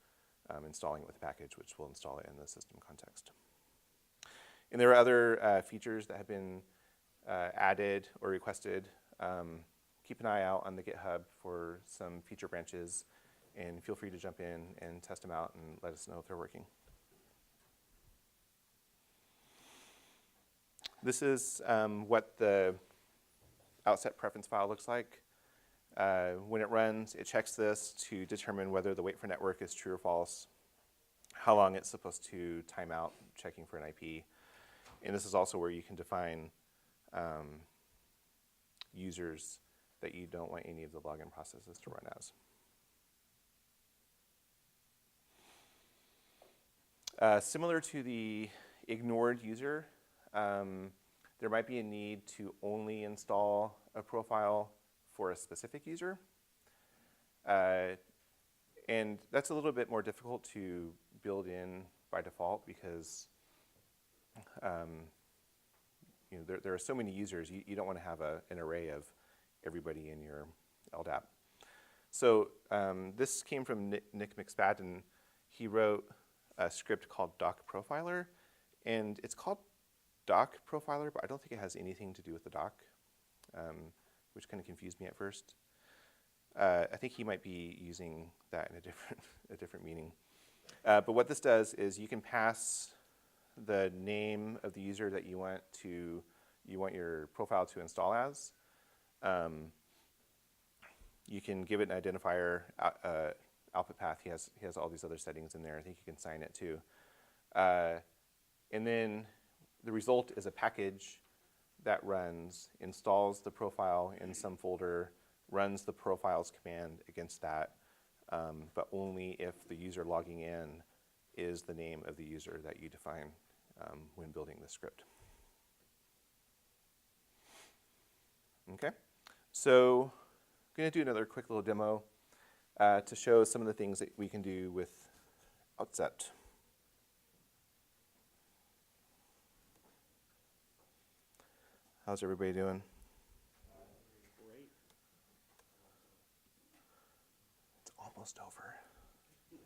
installing it with a package, which will install it in the system context. And there are other features that have been added or requested. Keep an eye out on the GitHub for some feature branches, and feel free to jump in and test them out and let us know if they're working. This is what the Outset preference file looks like. When it runs, it checks this to determine whether the wait for network is true or false, how long it's supposed to time out checking for an IP. And this is also where you can define users that you don't want any of the login processes to run as. Similar to the ignored user, there might be a need to only install a profile for a specific user. And that's a little bit more difficult to build in by default because there are so many users, you don't want to have an array of everybody in your LDAP. So this came from Nick McSpadden. He wrote a script called doc profiler, and it's called doc profiler, but I don't think it has anything to do with the doc, which kind of confused me at first. I think he might be using that in a different meaning. But what this does is you can pass the name of the user that you want your profile to install as. You can give it an identifier, output path. He has all these other settings in there. I think you can sign it too. And then the result is a package that runs, installs the profile in some folder, runs the profiles command against that, but only if the user logging in is the name of the user that you define when building the script. Okay, so I'm going to do another quick little demo to show some of the things that we can do with Outset. How's everybody doing? Great. It's almost over. I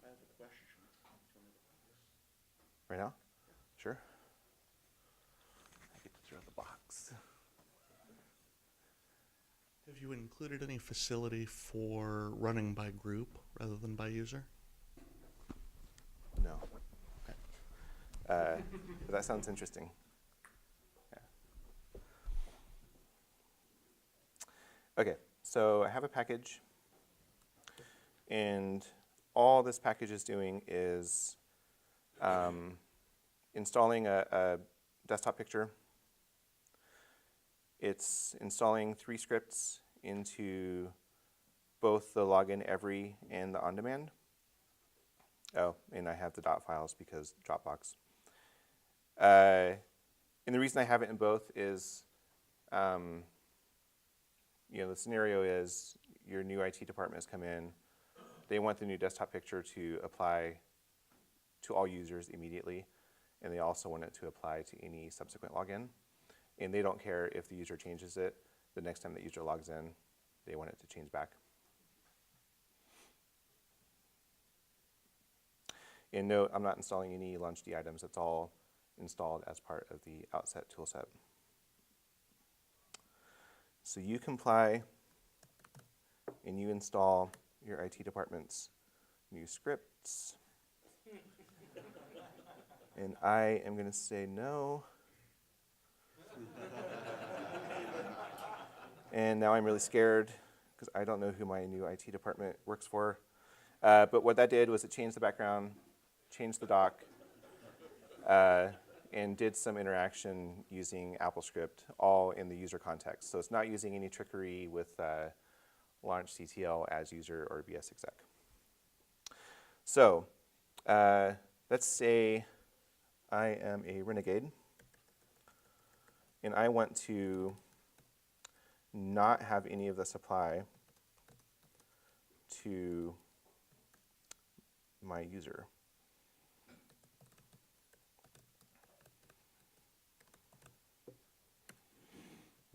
have a question. Right now? Sure. I get to throw the box. Have you included any facility for running by group rather than by user? No. Okay. But that sounds interesting. Yeah. Okay, so I have a package, and all this package is doing is installing a desktop picture. It's installing 3 scripts into both the login every and the on-demand. Oh, and I have the dot files because Dropbox. And the reason I have it in both is, the scenario is your new IT department has come in. They want the new desktop picture to apply to all users immediately, and they also want it to apply to any subsequent login. And they don't care if the user changes it. The next time the user logs in, they want it to change back. And note, I'm not installing any LaunchD items. It's all installed as part of the Outset toolset. So you comply and you install your IT department's new scripts. And I am going to say no. And now I'm really scared because I don't know who my new IT department works for. But what that did was it changed the background, changed the doc, and did some interaction using AppleScript, all in the user context. So it's not using any trickery with launchctl as user or bsexec. So let's say I am a renegade, and I want to not have any of this apply to my user.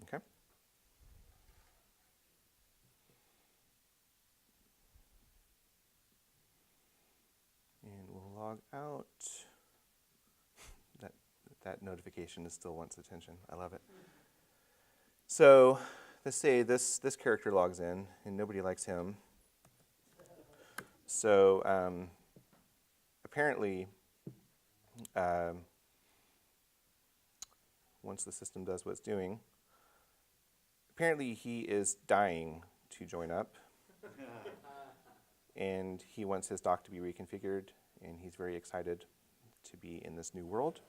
Okay. And we'll log out. That notification is still wants attention. I love it. So let's say this character logs in, and nobody likes him. So apparently, once the system does what it's doing, apparently he is dying to join up. And he wants his doc to be reconfigured, and he's very excited to be in this new world.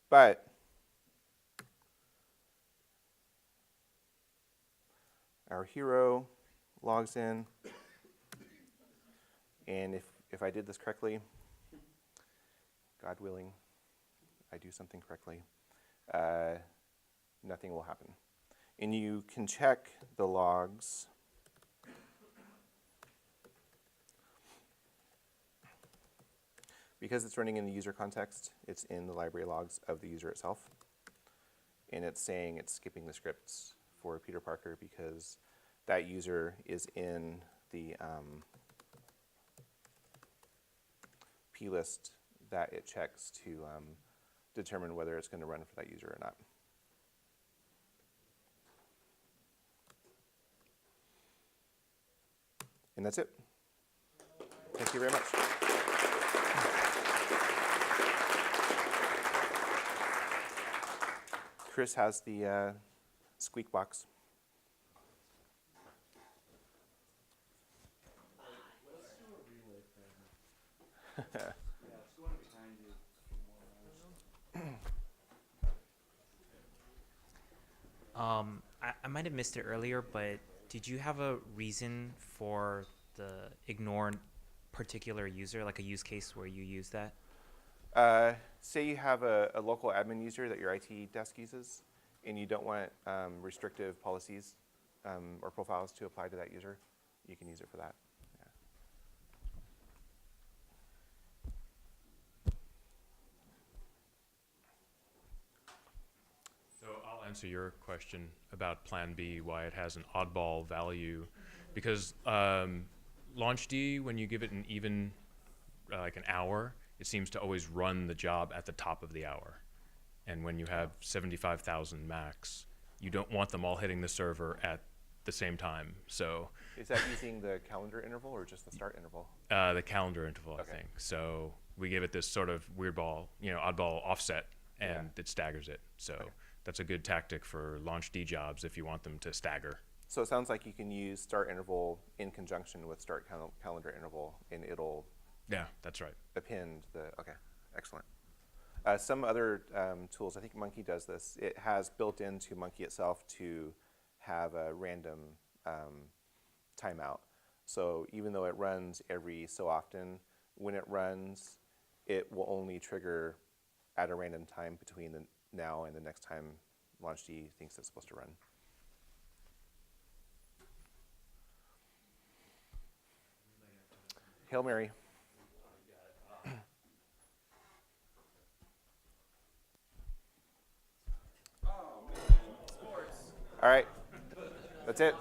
But our hero logs in, and if I did this correctly, God willing, I do something correctly, nothing will happen. And you can check the logs. Because it's running in the user context, it's in the library logs of the user itself. And it's saying it's skipping the scripts for Peter Parker because that user is in the plist that it checks to determine whether it's going to run for that user or not. And that's it. Thank you very much. Chris has the squeak box. Let's do a relay fragment. Yeah, it's going behind you for more hours. I might have missed it earlier, but did you have a reason for the ignore particular user, like a use case where you use that? Say you have a local admin user that your IT desk uses, and you don't want restrictive policies or profiles to apply to that user, you can use it for that. So I'll answer your question about PlanB, why it has an oddball value, because LaunchD, when you give it an even, like an hour, it seems to always run the job at the top of the hour. And when you have 75,000 Macs, you don't want them all hitting the server at the same time. So Is that using the calendar interval or just the start interval? the calendar interval, Okay. I think. So we give it this sort of oddball offset, and it staggers it. So that's a good tactic for LaunchD jobs if you want them to stagger. So it sounds like you can use start interval in conjunction with start calendar interval, and it'll Yeah, that's right. append the, okay, excellent. Some other tools, I think Monkey does this. It has built into Monkey itself to have a random timeout. So even though it runs every so often, when it runs, it will only trigger at a random time between the now and the next time LaunchD thinks it's supposed to run. Hail Mary. All right, that's it.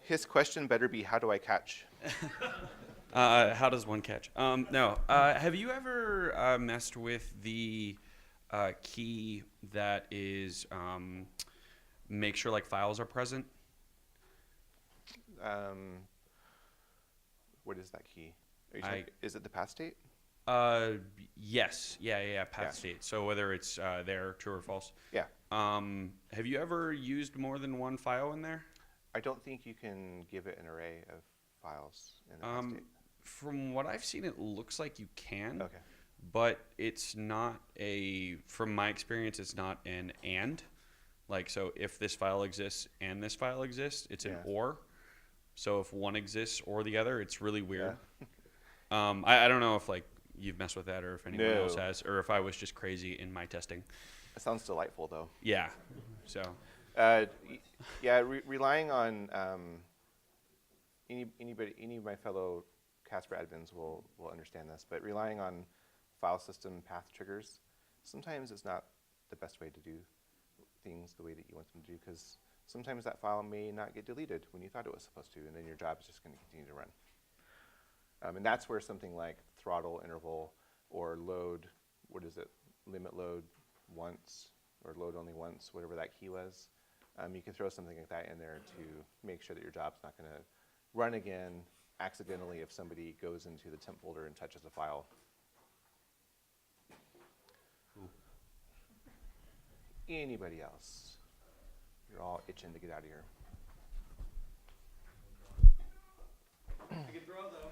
His question better be, how do I catch? How does one catch? No. Have you ever messed with the key that is make sure like files are present? What is that key? Are you I- talking, is it the path state? Yes. Yeah. Path Yeah. state. So whether it's there, true or false. Yeah. Have you ever used more than one file in there? I don't think you can give it an array of files in the path state. From what I've seen, it looks like you can. Okay. But it's not from my experience, it's not an and. Like, so if this file exists and this file exists, it's an Yeah. or. So if one exists or the other, it's really weird. Yeah. I don't know if like you've messed with that or if anyone else No. has, or if I was just crazy in my testing. It sounds delightful, though. Yeah. So, Yeah, relying on any of my fellow Casper admins will understand this, but relying on file system path triggers, sometimes it's not the best way to do things the way that you want them to do, because sometimes that file may not get deleted when you thought it was supposed to, and then your job is just going to continue to run. And that's where something like throttle interval or load, limit load once, or load only once, whatever that key was, you can throw something like that in there to make sure that your job's not going to run again accidentally if somebody goes into the temp folder and touches a file. Anybody else? You're all itching to get out of here. I can throw though.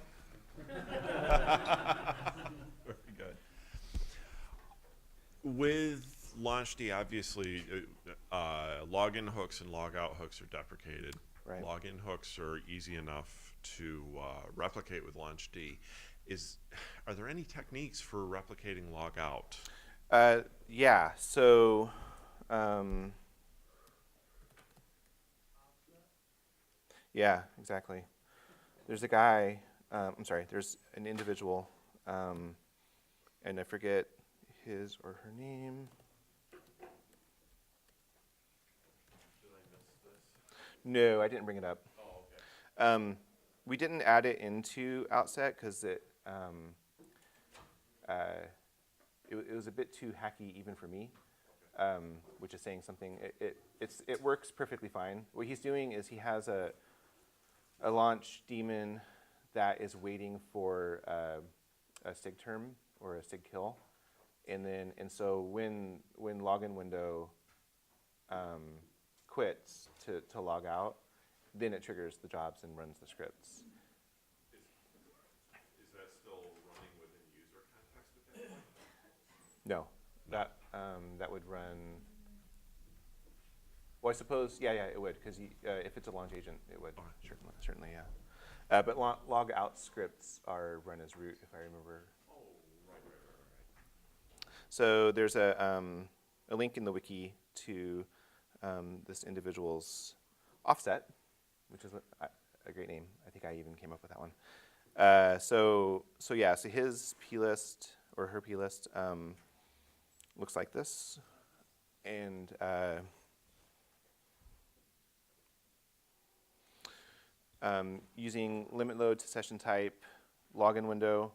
Very good. With LaunchD, obviously, login hooks and logout hooks are deprecated. Right. Login hooks are easy enough to replicate with LaunchD. Are there any techniques for replicating logout? Yeah, so yeah, exactly. There's a guy, there's an individual, and I forget his or her name. No, I didn't bring it up. Oh, okay. We didn't add it into Outset because it was a bit too hacky even for me, which is saying something. It works perfectly fine. What he's doing is he has a launch daemon that is waiting for a sig term or a sig kill, and so when login window quits to log out, then it triggers the jobs and runs the scripts. Is that still running within user context at that point? No, that would run. Well, I suppose, yeah, it would, because if it's a launch agent, it would, certainly, yeah. But log out scripts are run as root, if I remember. Oh, right. So there's a link in the wiki to this individual's offset, which is a great name. I think I even came up with that one. So his plist or her plist looks like this, and using limit load to session type, login window,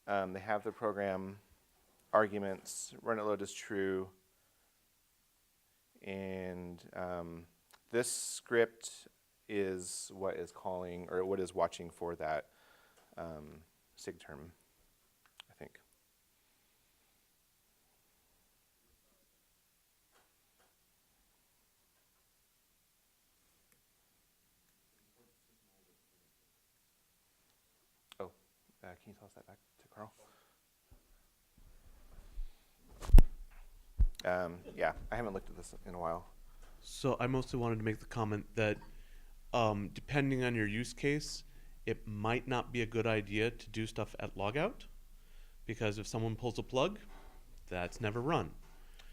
they have the program arguments, run it load is true, and this script is what is calling, or what is watching for that sig term, I think. Can you toss that back to Carl? Yeah, I haven't looked at this in a while. So I mostly wanted to make the comment that depending on your use case, it might not be a good idea to do stuff at logout, because if someone pulls a plug, that's never run.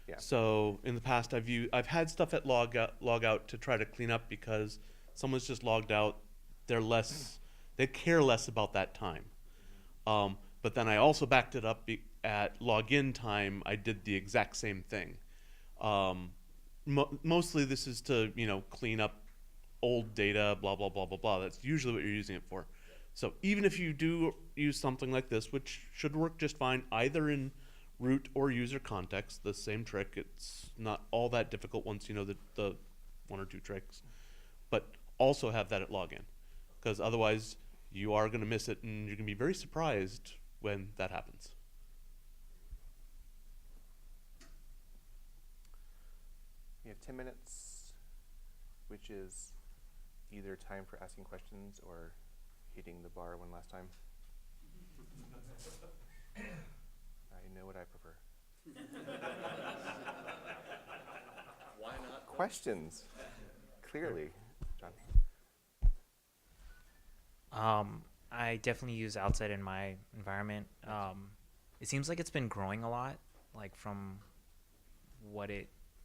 Yeah. So in the past, I've had stuff at logout to try to clean up because someone's just logged out. They care less about that time. But then I also backed it up at login time. I did the exact same thing. Mostly this is to clean up old data, blah blah blah blah blah. That's usually what you're using it for. So even if you do use something like this, which should work just fine either in root or user context, the same trick. It's not all that difficult once you know the one or two tricks. But also have that at login, because otherwise you are going to miss it, and you're going to be very surprised when that happens. We have 10 minutes, which is either time for asking questions or hitting the bar one last time. I know what I prefer. Why not? Questions, clearly. John. I definitely use Outset in my environment. It seems like it's been growing a lot, like from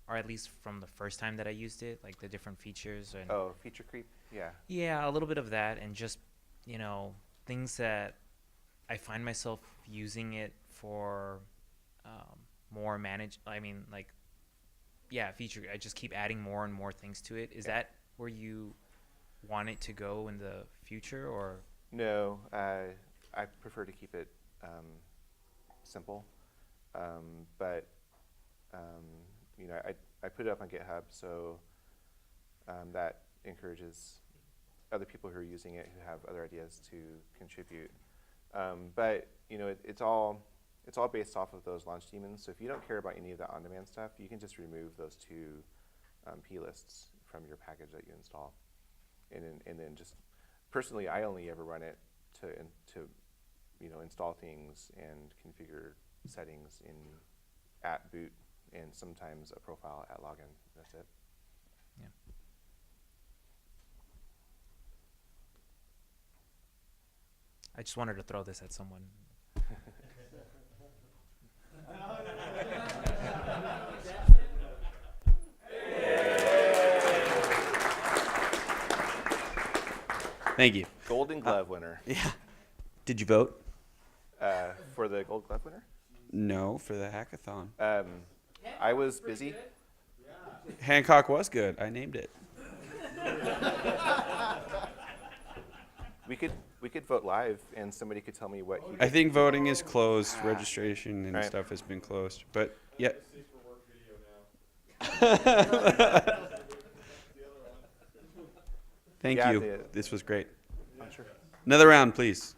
or at least from the first time that I used it, like the different features and Oh, feature creep? Yeah. yeah, a little bit of that, and just things that I find myself using it for more feature. I just keep adding more and more things to it. Is that where you want it to go in the future, or? No, I prefer to keep it simple, but I put it up on GitHub, so that encourages other people who are using it, who have other ideas, to contribute. But it's all based off of those launch daemons. So if you don't care about any of the on-demand stuff, you can just remove those two Plists from your package that you install, and then just personally, I only ever run it to install things and configure settings at boot, and sometimes a profile at login. That's it. Yeah. I just wanted to throw this at someone. Thank you. Golden Glove winner. Yeah. Did you vote? For the Gold Glove winner? No, for the hackathon. I was busy. Hancock was good. I named it. We could vote live, and somebody could tell me what he I did. think voting is closed. Registration and Right. stuff has been closed. But yeah. Safe for work video now. Thank Yeah, you. This was great. I'm sure. Another round, please.